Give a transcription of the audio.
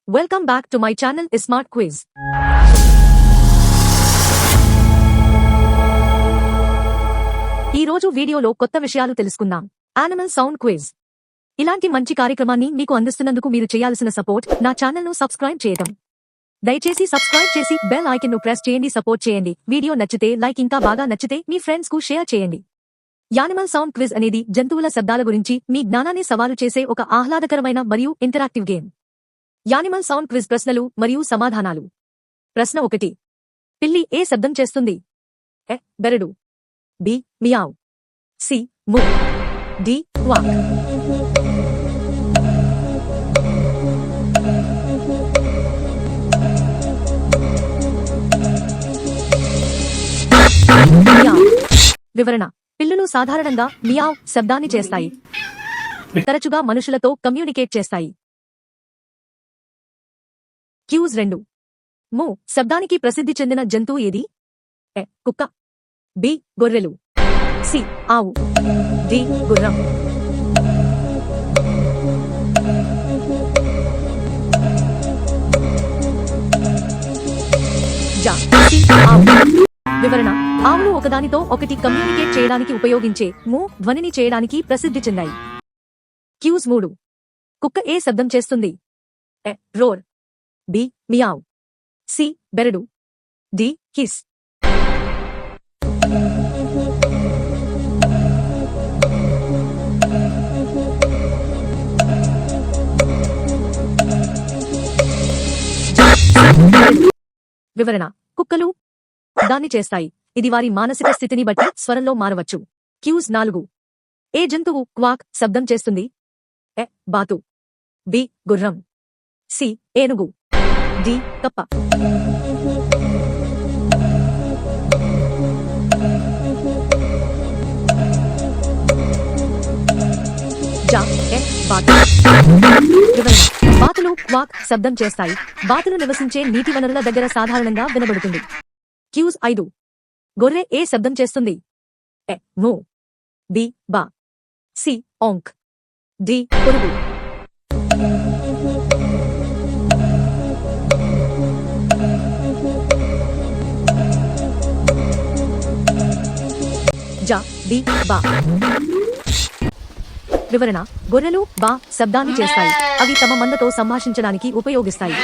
Welcome back to my channel Smart Quiz. ఈ రోజు వీడియోలో కొత్త విషయాలు తెలుసుకుందాం. Animal sound quiz. ఇలాంటి మంచి కార్యక్రమాన్ని మీకు అందిస్తున్నందుకు మీరు చేయాల్సిన సపోర్ట్ నా ఛానల్ ను సబ్స్క్రైబ్ చేయడం. దయచేసి సబ్స్క్రైబ్ చేసి బెల్ ఐకాన్ ను ప్రెస్ చేయండి. సపోర్ట్ చేయండి. వీడియో నచ్చితే లైక్, ఇంకా బాగా నచ్చితే మీ ఫ్రెండ్స్ కు షేర్ చేయండి. యానిమల్ సౌండ్ క్విజ్ అనేది జంతువుల శబ్దాల గురించి మీ జ్ఞానాన్ని సవాలు చేసే ఒక ఆహ్లాదకరమైన మరియు interactive game. Animal sound quiz ప్రశ్నలు మరియు సమాధానాలు. ప్రశ్న 1. పిల్లి ఏ శబ్దం చేస్తుంది? ఎ. బెరడు, B. Meow, C. Moo, D. Quack. Meow. వివరణ: పిల్లులు సాధారణంగా మియావ్ శబ్దాన్ని చేస్తాయి. తరచుగా మనుషులతో కమ్యూనికేట్ చేస్తాయి. క్యూజ్ 2. ము శబ్దానికి ప్రసిద్ధి చెందిన జంతువు ఏది? ఎ. కుక్క, బి. గొర్రెలు, సి. ఆవు, డి. గుర్రం. జ. సి. ఆవు. వివరణ: ఆవులు ఒకదానితో ఒకటి కమ్యూనికేట్ చేయడానికి ఉపయోగించే ము ధ్వనిని చేయడానికి ప్రసిద్ధి చెందాయి. క్యూజ్ 3. కుక్క ఏ శబ్దం చేస్తుంది? A. Roar, B. Meow, C. బెరడు, డి. హిస్. వివరణ: కుక్కలు దాన్ని చేస్తాయి. ఇది వారి మానసిక స్థితిని బట్టి స్వరంలో మారవచ్చు. క్యూజ్ 4. ఏ జంతువు క్వాక్ శబ్దం చేస్తుంది? ఎ. బాతు, బి. గుర్రం, సి. ఏనుగు, డి. కప్ప. జ. ఎ. బాతు. వివరణ: బాతులు క్వాక్ శబ్దం చేస్తాయి. బాతులు నివసించే నీటి వనరుల దగ్గర సాధారణంగా వినబడుతుంది. క్యూజ్ 5. గొర్రె ఏ శబ్దం చేస్తుంది? ఎ. మో, బి. బా, సి. ఓంక్, డి. పొరుగు. జ. బి. బా. వివరణ: గొర్రెలు బా శబ్దాన్ని చేస్తాయి. అవి తమ మందతో సంభాషించడానికి ఉపయోగిస్తాయి.